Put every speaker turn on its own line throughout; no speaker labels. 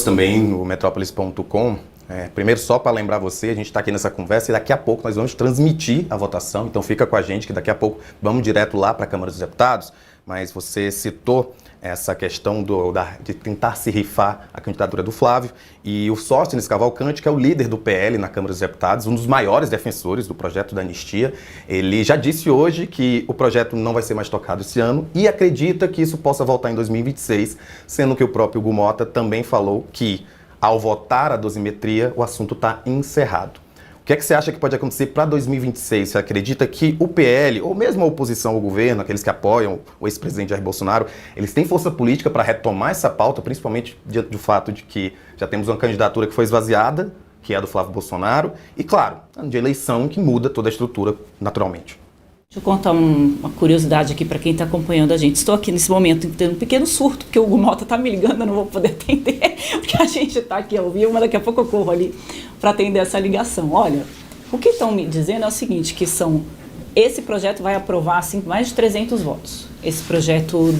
Também no Metrópolis.com. Primeiro, só para lembrar você, a gente está aqui nessa conversa e daqui a pouco nós vamos transmitir a votação, então fica com a gente que daqui a pouco vamos direto lá para a Câmara dos Deputados, mas você citou essa questão de tentar se rifar a candidatura do Flávio, e o Sóstenes Cavalcante, que é o líder do PL na Câmara dos Deputados, um dos maiores defensores do projeto da anistia, ele já disse hoje que o projeto não vai ser mais tocado esse ano e acredita que isso possa voltar em 2026, sendo que o próprio Hugo Mota também falou que, ao votar a dosimetria, o assunto está encerrado. O que é que você acha que pode acontecer para 2026? Você acredita que o PL, ou mesmo a oposição ao governo, aqueles que apoiam o ex-presidente Jair Bolsonaro, eles têm força política para retomar essa pauta, principalmente diante do fato de que já temos uma candidatura que foi esvaziada, que é a do Flávio Bolsonaro, e claro, ano de eleição que muda toda a estrutura naturalmente.
Deixa eu contar uma curiosidade aqui para quem está acompanhando a gente. Estou aqui nesse momento tendo um pequeno surto, porque o Hugo Mota está me ligando, eu não vou poder atender, porque a gente está aqui ao vivo, mas daqui a pouco eu corro ali para atender essa ligação. Olha, o que estão me dizendo é o seguinte, que esse projeto vai aprovar assim, mais de 300 votos. Esse projeto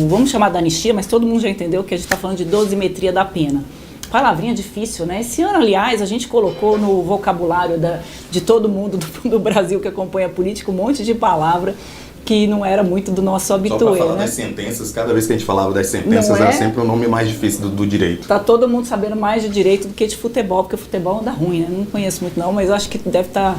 vamos chamar da anistia, mas todo mundo já entendeu que a gente está falando de dosimetria da pena. Palavrinha difícil, né? Esse ano, aliás, a gente colocou no vocabulário de todo mundo do Brasil que acompanha a política um monte de palavra que não era muito do nosso habitué.
Só para falar das sentenças, cada vez que a gente falava das sentenças era sempre o nome mais difícil do direito.
Tá todo mundo sabendo mais de direito do que de futebol, porque o futebol anda ruim, né? Não conheço muito não, mas eu acho que deve estar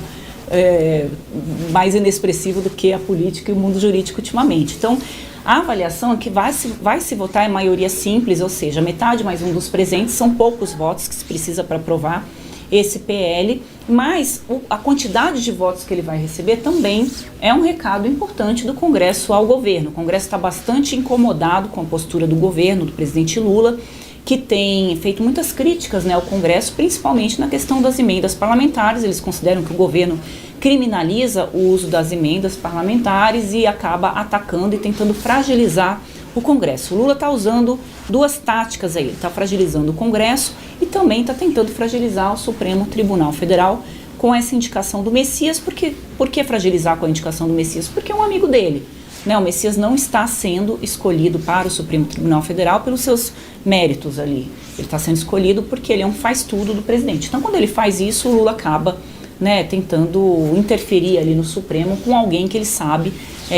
mais inexpressivo do que a política e o mundo jurídico ultimamente. Então, a avaliação é que vai se votar em maioria simples, ou seja, metade mais um dos presentes, são poucos votos que se precisa para aprovar esse PL, mas a quantidade de votos que ele vai receber também é um recado importante do Congresso ao governo. O Congresso está bastante incomodado com a postura do governo, do presidente Lula, que tem feito muitas críticas, né, ao Congresso, principalmente na questão das emendas parlamentares. Eles consideram que o governo criminaliza o uso das emendas parlamentares e acaba atacando e tentando fragilizar o Congresso. O Lula está usando duas táticas aí, ele está fragilizando o Congresso e também está tentando fragilizar o Supremo Tribunal Federal com essa indicação do Messias. Por que fragilizar com a indicação do Messias? Porque é um amigo dele. Né, o Messias não está sendo escolhido para o Supremo Tribunal Federal pelos seus méritos ali. Ele está sendo escolhido porque ele é um faz-tudo do presidente. Então, quando ele faz isso, o Lula acaba, né, tentando interferir ali no Supremo com alguém que ele sabe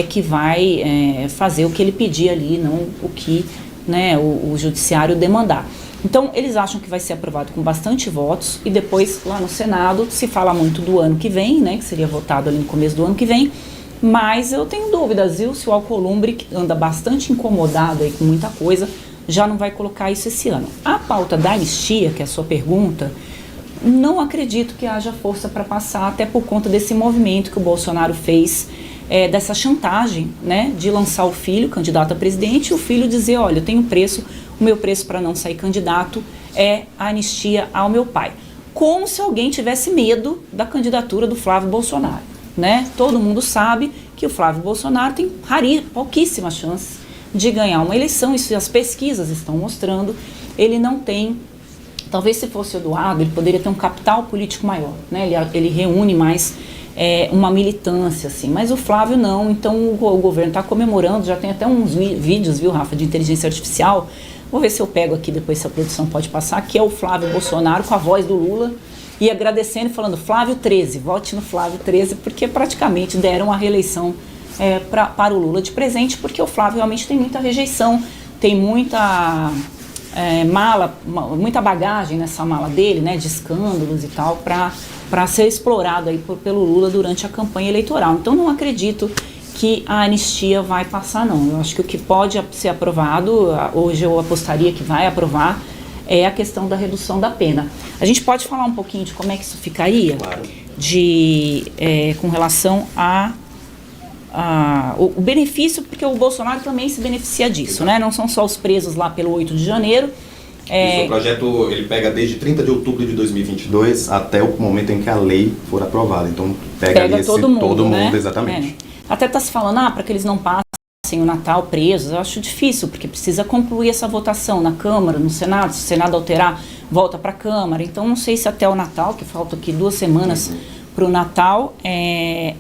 que vai fazer o que ele pedir ali, não o que, né, o judiciário demandar. Então, eles acham que vai ser aprovado com bastante votos e depois, lá no Senado, se fala muito do ano que vem, né, que seria votado ali no começo do ano que vem. Mas eu tenho dúvidas, viu, se o Alcolumbre, que anda bastante incomodado aí com muita coisa, já não vai colocar isso esse ano. A pauta da anistia, que é a sua pergunta, não acredito que haja força para passar, até por conta desse movimento que o Bolsonaro fez, dessa chantagem, né, de lançar o filho, candidato a presidente, e o filho dizer, olha, eu tenho preço, o meu preço para não sair candidato é a anistia ao meu pai. Como se alguém tivesse medo da candidatura do Flávio Bolsonaro. Né? Todo mundo sabe que o Flávio Bolsonaro tem pouquíssimas chances de ganhar uma eleição, isso as pesquisas estão mostrando. Ele não tem, talvez se fosse o Eduardo, ele poderia ter um capital político maior, né? Ele reúne mais uma militância, assim, mas o Flávio não. Então o governo está comemorando, já tem até uns vídeos, viu, Rafa, de inteligência artificial. Vou ver se eu pego aqui depois, se a produção pode passar, que é o Flávio Bolsonaro com a voz do Lula, e agradecendo e falando, Flávio 13, vote no Flávio 13, porque praticamente deram a reeleição para o Lula de presente, porque o Flávio realmente tem muita rejeição, tem muita muita bagagem nessa mala dele, né, de escândalos e tal, para ser explorado aí pelo Lula durante a campanha eleitoral. Então não acredito que a anistia vai passar, não. Eu acho que o que pode ser aprovado, hoje eu apostaria que vai aprovar, é a questão da redução da pena. A gente pode falar um pouquinho de como é que isso ficaria?
Claro.
Com relação o benefício, porque o Bolsonaro também se beneficia disso, né? Não são só os presos lá pelo 8 de janeiro.
O projeto ele pega desde 30 de outubro de 2022 até o momento em que a lei for aprovada. Então pega
todo mundo, né?
Exatamente.
Até está se falando, para que eles não passem o Natal presos. Eu acho difícil, porque precisa concluir essa votação na Câmara, no Senado. Se o Senado alterar, volta para a Câmara. Então, não sei se até o Natal, que falta aqui 2 semanas para o Natal,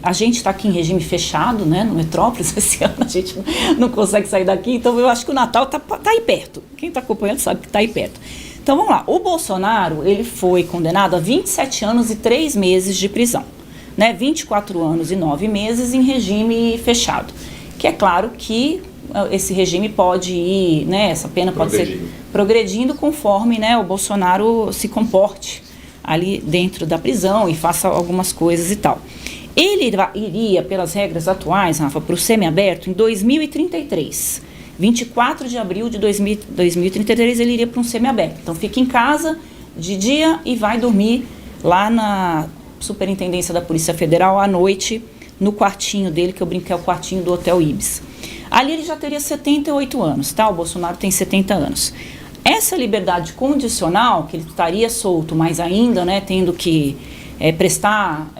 a gente está aqui em regime fechado, né, no Metrópolis, esse ano a gente não consegue sair daqui, então eu acho que o Natal tá aí perto. Quem está acompanhando sabe que está aí perto. Então vamos lá, o Bolsonaro, ele foi condenado a 27 anos e 3 meses de prisão, né? 24 anos e 9 meses em regime fechado, que é claro que esse regime pode ir, né, essa pena pode ser progredindo conforme, né, o Bolsonaro se comporte ali dentro da prisão e faça algumas coisas e tal. Ele iria, pelas regras atuais, Rafa, para o semiaberto em 2033. 24 de abril de 2033 ele iria para um semiaberto. Então fica em casa de dia e vai dormir lá na Superintendência da Polícia Federal à noite, no quartinho dele, que eu brinquei, é o quartinho do Hotel Ibis. Ali ele já teria 78 anos, tá? O Bolsonaro tem 70 anos. Essa liberdade condicional, que ele estaria solto, mas ainda, né, tendo que prestar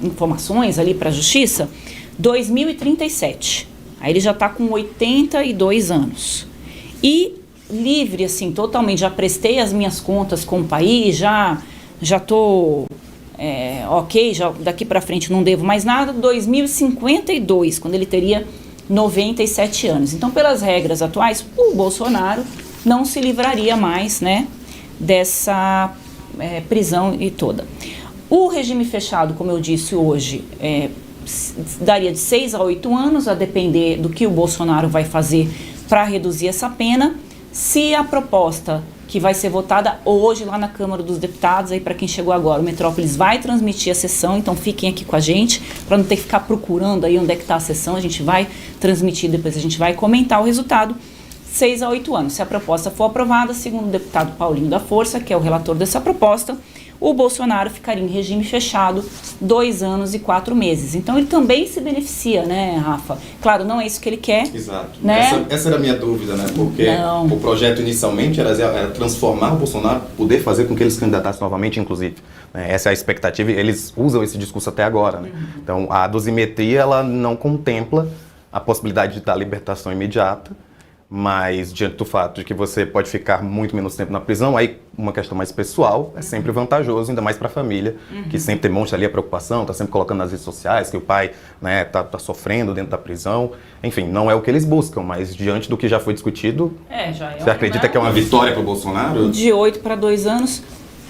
informações ali para a Justiça, 2037. Aí ele já está com 82 anos. E livre, assim, totalmente, já prestei as minhas contas com o país, já estou... ok, já daqui para frente não devo mais nada, 2052, quando ele teria 97 anos. Então, pelas regras atuais, o Bolsonaro não se livraria mais, né, dessa prisão e toda. O regime fechado, como eu disse hoje, daria de 6 a 8 anos, a depender do que o Bolsonaro vai fazer para reduzir essa pena. Se a proposta que vai ser votada hoje lá na Câmara dos Deputados, aí para quem chegou agora, o Metrópolis vai transmitir a sessão, então fiquem aqui com a gente, para não ter que ficar procurando aí onde é que está a sessão, a gente vai transmitir, depois a gente vai comentar o resultado, 6 a 8 anos. Se a proposta for aprovada, segundo o deputado Paulinho da Força, que é o relator dessa proposta, o Bolsonaro ficaria em regime fechado 2 anos e 4 meses. Então ele também se beneficia, né, Rafa? Claro, não é isso que ele quer.
Exato.
Né?
Essa era a minha dúvida, né? Porque o projeto inicialmente era transformar o Bolsonaro, poder fazer com que ele se candidatasse novamente, inclusive. Essa é a expectativa, eles usam esse discurso até agora, né? Então a dosimetria, ela não contempla a possibilidade de dar libertação imediata, mas diante do fato de que você pode ficar muito menos tempo na prisão, aí uma questão mais pessoal é sempre vantajoso, ainda mais para a família, que sempre demonstra ali a preocupação, está sempre colocando nas redes sociais que o pai, né, tá sofrendo dentro da prisão. Enfim, não é o que eles buscam, mas diante do que já foi discutido, você acredita que é uma vitória para o Bolsonaro?
De 8 para 2 anos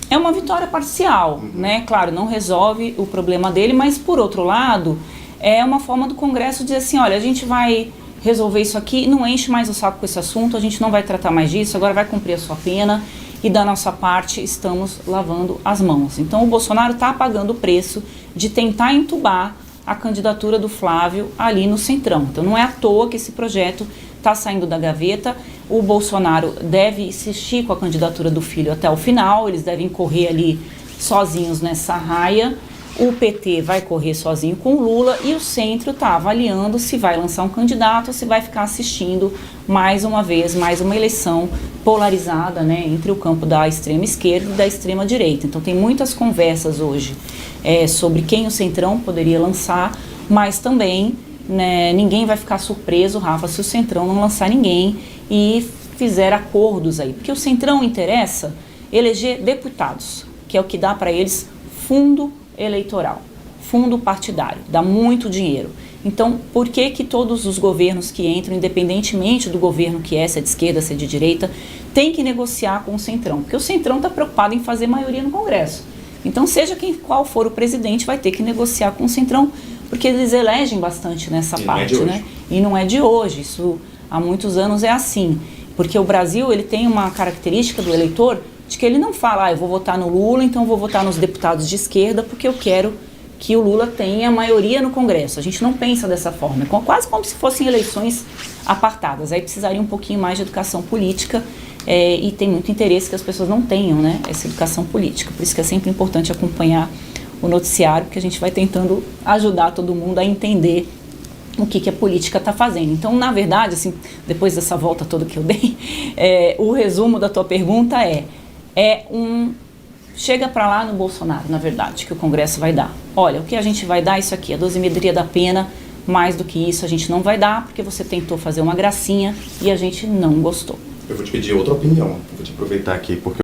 é uma vitória parcial, né? Claro, não resolve o problema dele, mas por outro lado, é uma forma do Congresso dizer assim, olha, a gente vai resolver isso aqui, não enche mais o saco com esse assunto, a gente não vai tratar mais disso, agora vai cumprir a sua pena e da nossa parte estamos lavando as mãos. Então o Bolsonaro está pagando o preço de tentar entubar a candidatura do Flávio ali no Centrão. Então não é à toa que esse projeto está saindo da gaveta. O Bolsonaro deve insistir com a candidatura do filho até o final, eles devem correr ali sozinhos nessa raia. O PT vai correr sozinho com o Lula e o Centro está avaliando se vai lançar um candidato ou se vai ficar assistindo mais uma vez, mais uma eleição polarizada, né, entre o campo da extrema esquerda e da extrema direita. Então tem muitas conversas hoje sobre quem o Centrão poderia lançar, mas também, né, ninguém vai ficar surpreso, Rafa, se o Centrão não lançar ninguém e fizer acordos aí. Porque o Centrão interessa eleger deputados, que é o que dá para eles fundo eleitoral, fundo partidário, dá muito dinheiro. Então, por que que todos os governos que entram, independentemente do governo que é, se é de esquerda, se é de direita, tem que negociar com o Centrão? Porque o Centrão está preocupado em fazer maioria no Congresso. Então, seja qual for o presidente, vai ter que negociar com o Centrão, porque eles elegem bastante nessa parte, né? E não é de hoje, isso há muitos anos é assim. Porque o Brasil, ele tem uma característica do eleitor de que ele não fala, eu vou votar no Lula, então eu vou votar nos deputados de esquerda porque eu quero que o Lula tenha maioria no Congresso. A gente não pensa dessa forma, quase como se fossem eleições apartadas. Aí precisaria um pouquinho mais de educação política e tem muito interesse que as pessoas não tenham, né, essa educação política. Por isso que é sempre importante acompanhar o noticiário, porque a gente vai tentando ajudar todo mundo a entender o que a política está fazendo. Então, na verdade, assim, depois dessa volta toda que eu dei, o resumo da tua pergunta chega para lá no Bolsonaro, na verdade, que o Congresso vai dar. Olha, o que a gente vai dar é isso aqui, a dosimetria da pena, mais do que isso a gente não vai dar, porque você tentou fazer uma gracinha e a gente não gostou.
Eu vou te pedir outra opinião, vou te aproveitar aqui, porque